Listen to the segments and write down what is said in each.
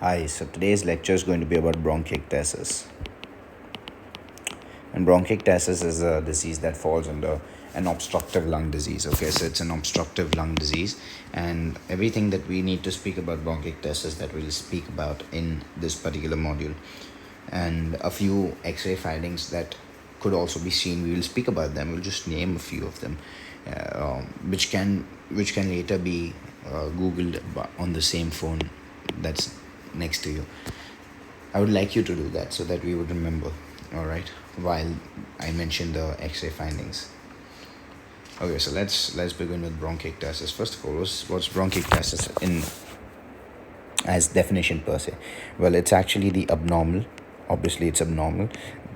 Hi, so today's lecture is going to be about bronchiectasis. And bronchiectasis is a disease that falls under an obstructive lung disease. Okay, so it's an obstructive lung disease, and everything that we need to speak about bronchiectasis that we'll speak about in this particular module, and a few X-ray findings that could also be seen. We will speak about them. We'll just name a few of them, which can later be googled on the same phone that's next to you. I would like you to do that so that we would remember, all right, while I mention the X-ray findings. Okay, so let's begin with bronchiectasis. First of all, what's bronchiectasis in as definition per se? Well, it's actually the abnormal. Obviously, it's abnormal.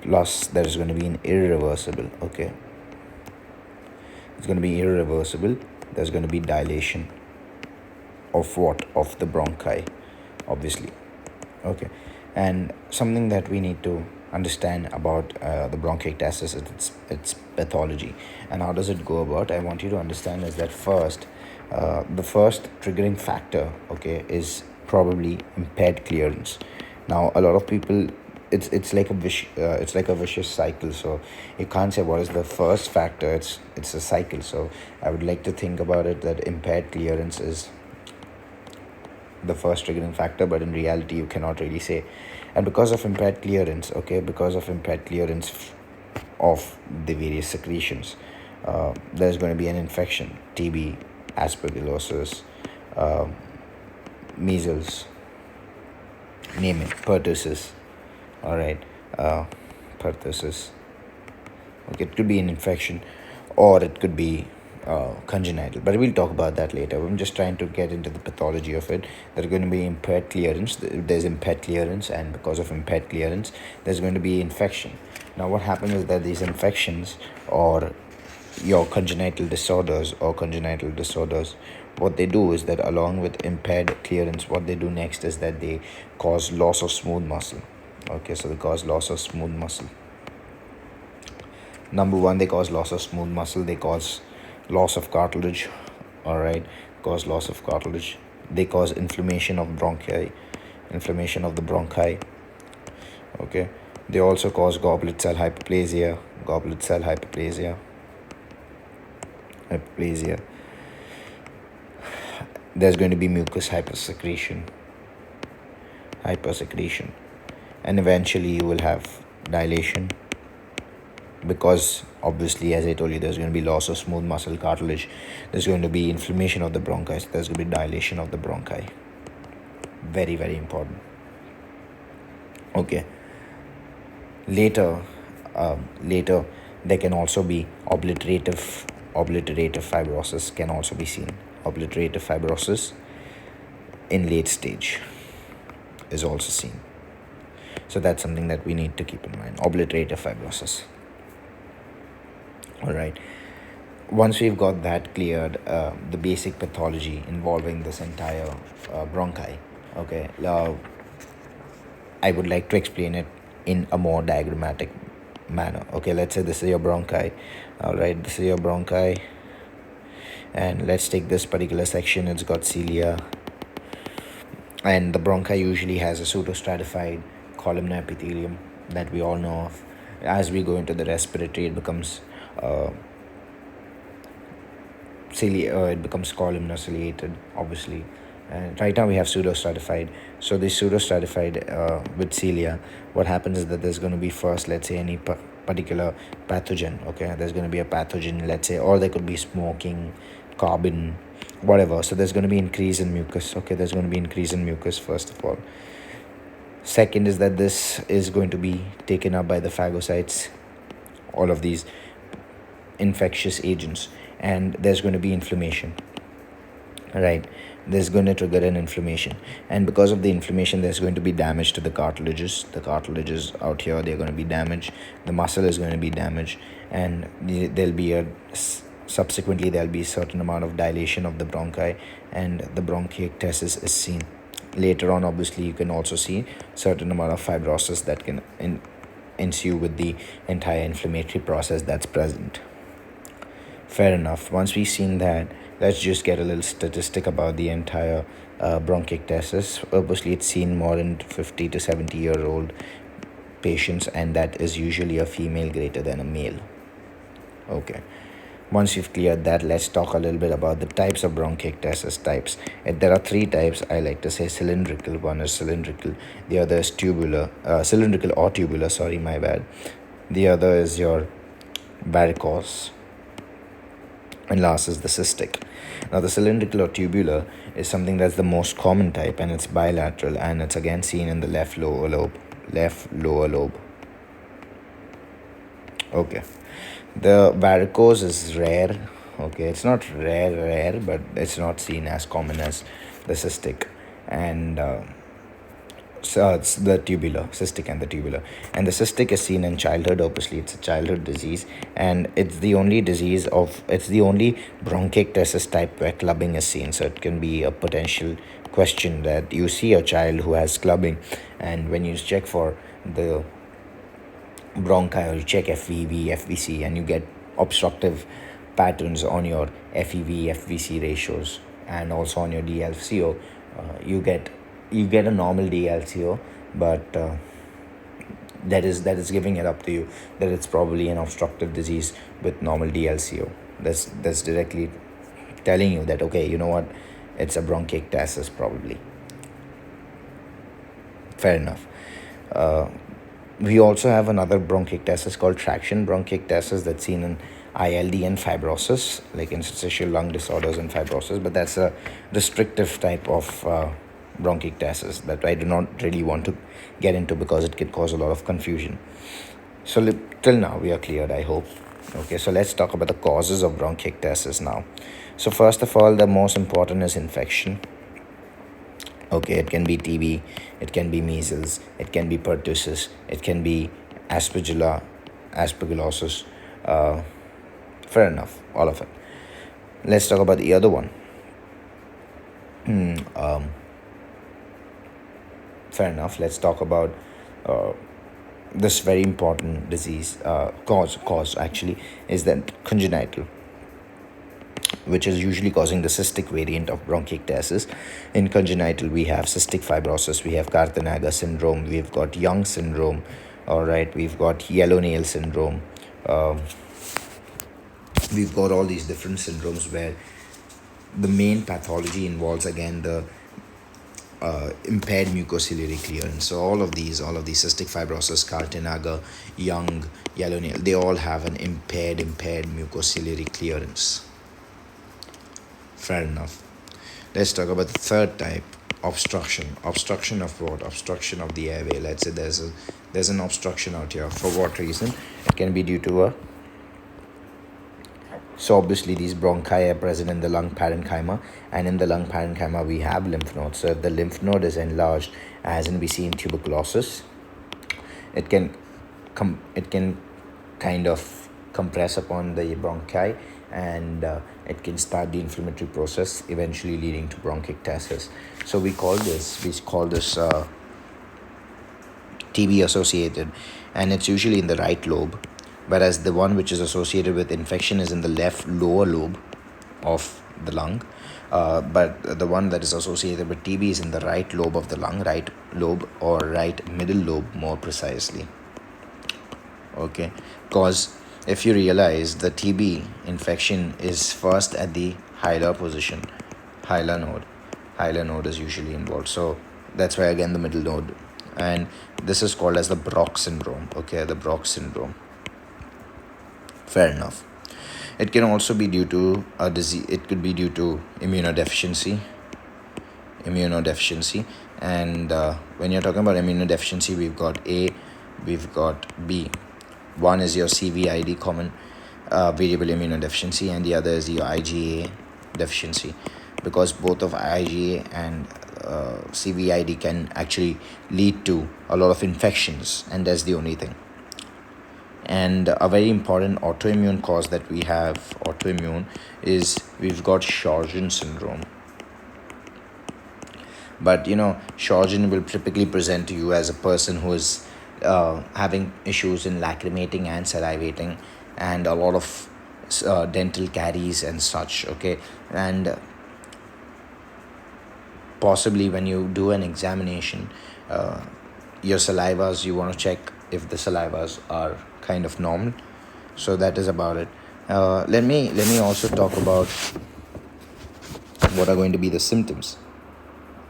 Plus, there's going to be an irreversible. Okay, it's going to be irreversible. There's going to be dilation of what? Of the bronchi, obviously. Okay, and something that we need to understand about the bronchiectasis is its pathology. And how does it go about? I want you to understand is that first, the first triggering factor, okay, is probably impaired clearance. Now, a lot of people, it's like a vicious cycle. So you can't say what is the first factor. It's a cycle. So I would like to think about it that impaired clearance is the first triggering factor, but in reality you cannot really say. And because of impaired clearance of the various secretions, there's going to be an infection: TB, aspergillosis, measles, name it, pertussis. All right, pertussis. Okay, it could be an infection, or it could be congenital, but we'll talk about that later. I'm just trying to get into the pathology of it. There's going to be impaired clearance. There's impaired clearance, and because of impaired clearance, there's going to be infection. Now, what happens is that these infections or your congenital disorders, what they do is that along with impaired clearance, what they do next is that they cause loss of smooth muscle. Okay, so they cause loss of smooth muscle. Number one, they cause loss of smooth muscle. They cause loss of cartilage. All right, cause loss of cartilage. They cause inflammation of the bronchi. Okay, they also cause goblet cell hyperplasia. There's going to be mucus hypersecretion, and eventually you will have dilation, because obviously, as I told you, there's going to be loss of smooth muscle cartilage. There's going to be inflammation of the bronchi. So there's going to be dilation of the bronchi. Very, very important. Okay. Later, there can also be obliterative fibrosis can also be seen. Obliterative fibrosis in late stage is also seen. So that's something that we need to keep in mind. Obliterative fibrosis. All right. Once we've got that cleared, the basic pathology involving this entire bronchi, okay, I would like to explain it in a more diagrammatic manner. Okay, let's say this is your bronchi. All right, this is your bronchi, and let's take this particular section. It's got cilia, and the bronchi usually has a pseudostratified columnar epithelium that we all know of. As we go into the respiratory, it becomes it becomes columnar ciliated, obviously. And right now we have pseudostratified. So this pseudostratified with cilia, what happens is that there's going to be first, let's say, any particular pathogen. Okay, there's going to be a pathogen, let's say, or there could be smoking, carbon, whatever. So there's going to be increase in mucus. Okay, there's going to be increase in mucus first of all. Second is that this is going to be taken up by the phagocytes, all of these infectious agents, and there's going to be inflammation. Right, there's going to trigger an inflammation, and because of the inflammation, there's going to be damage to the cartilages. The cartilages out here, they're going to be damaged. The muscle is going to be damaged, and subsequently there'll be a certain amount of dilation of the bronchi, and the bronchiectasis is seen. Later on, obviously, you can also see certain amount of fibrosis that can ensue with the entire inflammatory process that's present. Fair enough. Once we've seen that, let's just get a little statistic about the entire bronchiectasis. Obviously, it's seen more in 50 to 70-year-old patients, and that is usually a female greater than a male. Okay. Once you've cleared that, let's talk a little bit about the types of bronchiectasis types. There are three types. I like to say cylindrical. One is cylindrical. The other is tubular. Cylindrical or tubular, sorry, my bad. The other is your varicose. And last is the cystic. Now, the cylindrical or tubular is something that's the most common type, and it's bilateral, and it's again seen in the left lower lobe. Left lower lobe. Okay. The varicose is rare. Okay, it's not rare, but it's not seen as common as the cystic, and so it's the tubular, cystic and the tubular. And the cystic is seen in childhood. Obviously, it's a childhood disease, and it's the only bronchiectasis type where clubbing is seen. So it can be a potential question that you see a child who has clubbing, and when you check for the bronchi, or you check FEV, FVC, and you get obstructive patterns on your FEV, FVC ratios, and also on your DLCO, you get a normal DLCO, but that is giving it up to you that it's probably an obstructive disease with normal DLCO. That's directly telling you that, okay, you know what, it's a bronchiectasis probably. Fair enough. We also have another bronchiectasis called traction bronchiectasis that's seen in ILD and fibrosis, like interstitial lung disorders and fibrosis, but that's a restrictive type of bronchiectasis that I do not really want to get into because it can cause a lot of confusion. So till now we are cleared, I hope. Okay, so let's talk about the causes of bronchiectasis now. So first of all, the most important is infection. Okay, it can be TB, it can be measles, it can be pertussis, it can be aspergillosis. Fair enough, all of it. Let's talk about the other one. Fair enough. Let's talk about this very important disease. Cause actually is that congenital, which is usually causing the cystic variant of bronchiectasis. In congenital, we have cystic fibrosis, we have Carthenagha syndrome, we've got Young syndrome, all right, we've got yellow nail syndrome. We've got all these different syndromes where the main pathology involves again the impaired mucociliary clearance. So all of these cystic fibrosis, Carthenagha, Young, yellow nail, they all have an impaired mucociliary clearance. Fair enough. Let's talk about the third type, obstruction. Obstruction of what? Obstruction of the airway. Let's say there's an obstruction out here. For what reason? It can be due to so obviously these bronchi are present in the lung parenchyma, and in the lung parenchyma we have lymph nodes. So if the lymph node is enlarged, as in we see in tuberculosis, it can kind of compress upon the bronchi, and it can start the inflammatory process, eventually leading to bronchiectasis. So we call this TB associated, and it's usually in the right lobe, whereas the one which is associated with infection is in the left lower lobe of the lung. But the one that is associated with TB is in the right lobe of the lung, right lobe or right middle lobe more precisely. Okay, because if you realize the TB infection is first at the hilar position, hilar node is usually involved. So that's why again the middle node, and this is called as the Brock syndrome. Okay, the Brock syndrome. Fair enough. It can also be due to a disease. It could be due to immunodeficiency, and when you're talking about immunodeficiency, we've got A, we've got B. One is your CVID, common variable immunodeficiency, and the other is your IgA deficiency, because both of IgA and CVID can actually lead to a lot of infections, and that's the only thing. And a very important autoimmune cause that we have, is we've got Sjögren syndrome. But Sjögren will typically present to you as a person who is having issues in lacrimating and salivating, and a lot of dental caries and such. Okay, and possibly when you do an examination, uh, your salivas, you want to check if the salivas are kind of normal. So that is about it. Let me also talk about what are going to be the symptoms.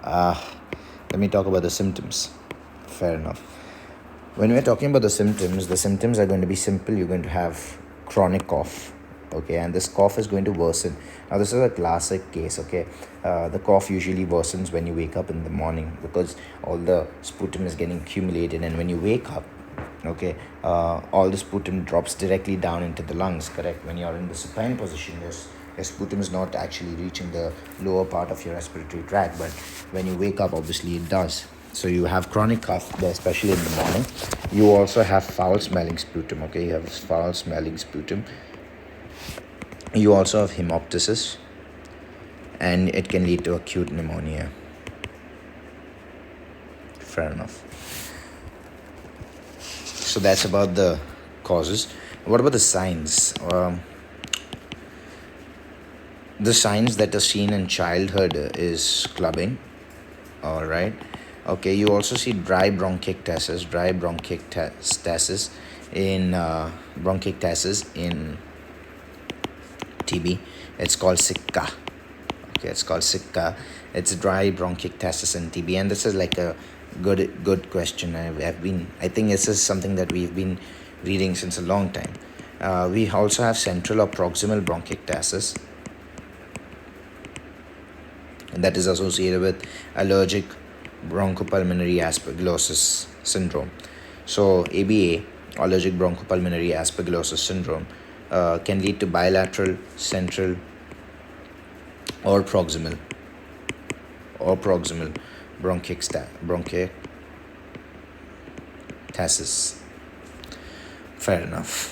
uh, Let me talk about the symptoms. Fair enough. When we're talking about the symptoms are going to be simple. You're going to have chronic cough, okay, and this cough is going to worsen. Now, this is a classic case, okay. The cough usually worsens when you wake up in the morning because all the sputum is getting accumulated, and when you wake up, okay, all the sputum drops directly down into the lungs, correct? When you're in the supine position, your sputum is not actually reaching the lower part of your respiratory tract, but when you wake up, obviously it does. So you have chronic cough, especially in the morning. You also have foul smelling sputum, okay. You have foul smelling sputum. You also have hemoptysis, and it can lead to acute pneumonia. Fair enough. So that's about the causes. What about the signs? The signs that are seen in childhood is clubbing. All right. Okay. You also see dry bronchiectasis in TB. It's called Sicca. Okay, it's called Sicca. It's dry bronchiectasis in TB, and this is like a good question. I think this is something that we've been reading since a long time. We also have central or proximal bronchiectasis, and that is associated with allergic bronchopulmonary aspergillosis syndrome. So ABA, allergic bronchopulmonary aspergillosis syndrome, can lead to bilateral, central, or proximal bronchiectasis. Fair enough.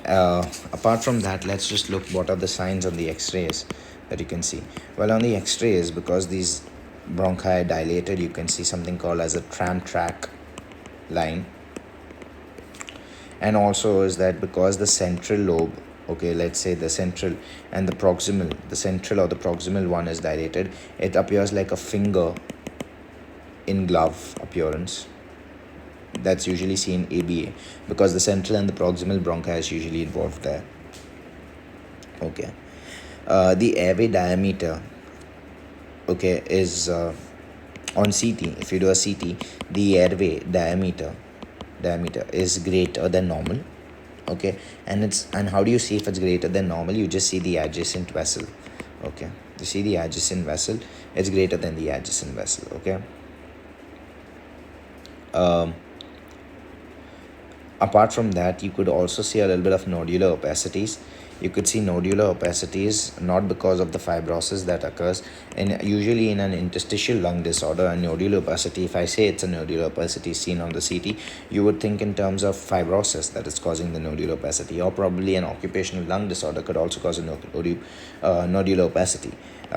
Apart from that, let's just look what are the signs on the x-rays that you can see. Well, on the x-rays, because these bronchi are dilated, you can see something called as a tram track line. And also is that because the central lobe, okay, let's say the central and the proximal, the central or the proximal one is dilated, it appears like a finger in glove appearance. That's usually seen ABA because the central and the proximal bronchi is usually involved there. Okay. The airway diameter, okay, is on CT. If you do a CT, the airway diameter is greater than normal, okay. And how do you see if it's greater than normal? You just see the adjacent vessel, okay. You see the adjacent vessel, it's greater than the adjacent vessel, okay. Apart from that, you could also see a little bit of nodular opacities. You could see nodular opacities not because of the fibrosis that occurs usually in an interstitial lung disorder. And nodular opacity, if I say it's a nodular opacity seen on the CT, you would think in terms of fibrosis that is causing the nodular opacity, or probably an occupational lung disorder could also cause a nodular opacity.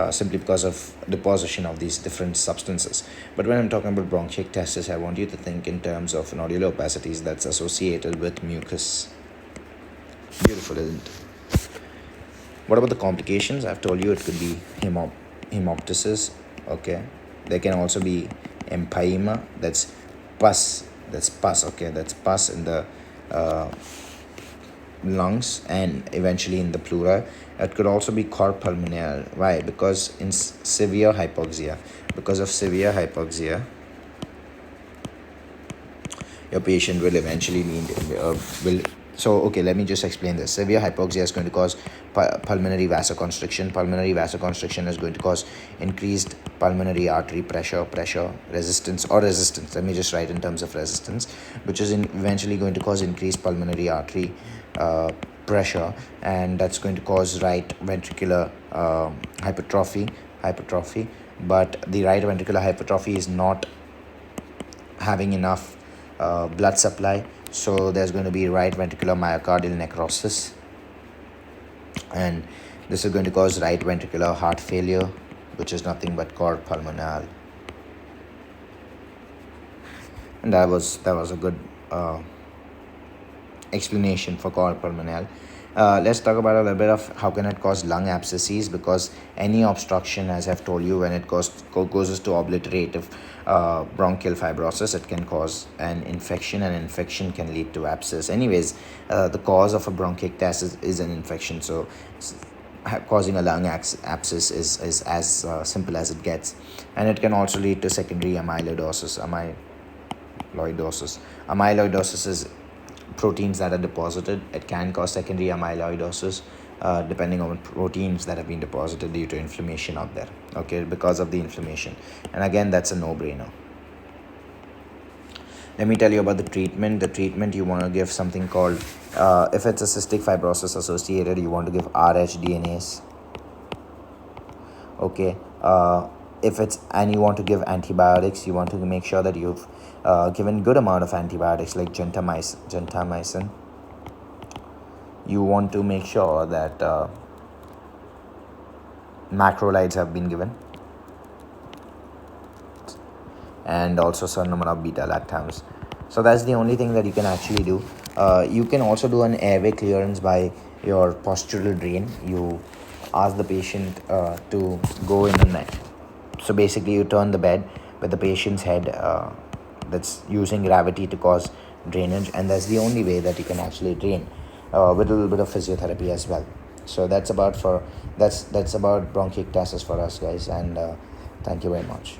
Simply because of deposition of these different substances. But when I'm talking about bronchiectasis, I want you to think in terms of nodular opacities that's associated with mucus. Beautiful, isn't it? What about the complications? I've told you it could be hemoptysis, okay. There can also be empyema, that's pus, okay. That's pus in the lungs and eventually in the pleura. It could also be cor pulmonale. Why? Because in severe hypoxia, your patient will eventually need okay, let me just explain this. Severe hypoxia is going to cause pulmonary vasoconstriction. Pulmonary vasoconstriction is going to cause increased pulmonary artery pressure, resistance. Let me just write in terms of resistance, which is eventually going to cause increased pulmonary artery pressure, and that's going to cause right ventricular hypertrophy. But the right ventricular hypertrophy is not having enough blood supply, so there's going to be right ventricular myocardial necrosis, and this is going to cause right ventricular heart failure, which is nothing but cor pulmonale. And that was a good explanation for cor pulmonale. Let's talk about a little bit of how can it cause lung abscesses, because any obstruction, as I've told you, when it goes to obliterative bronchial fibrosis, it can cause an infection, and infection can lead to abscess. Anyways, the cause of a bronchiectasis is an infection, so causing a lung abscess is as simple as it gets. And it can also lead to secondary amyloidosis. Amyloidosis is proteins that are deposited. It can cause secondary amyloidosis depending on proteins that have been deposited due to inflammation out there, okay, because of the inflammation. And again, that's a no-brainer. Let me tell you about the treatment. The treatment, you want to give something called, if it's a cystic fibrosis associated, you want to give rhDNase, okay. If it's, and you want to give antibiotics, you want to make sure that you've given good amount of antibiotics like gentamicin. You want to make sure that macrolides have been given, and also certain number of beta lactams. So that's the only thing that you can actually do. You can also do an airway clearance by your postural drain. You ask the patient to go in the neck. So basically, you turn the bed with the patient's head, that's using gravity to cause drainage, and that's the only way that you can actually drain, with a little bit of physiotherapy as well. So that's about bronchiectasis for us, guys, and thank you very much.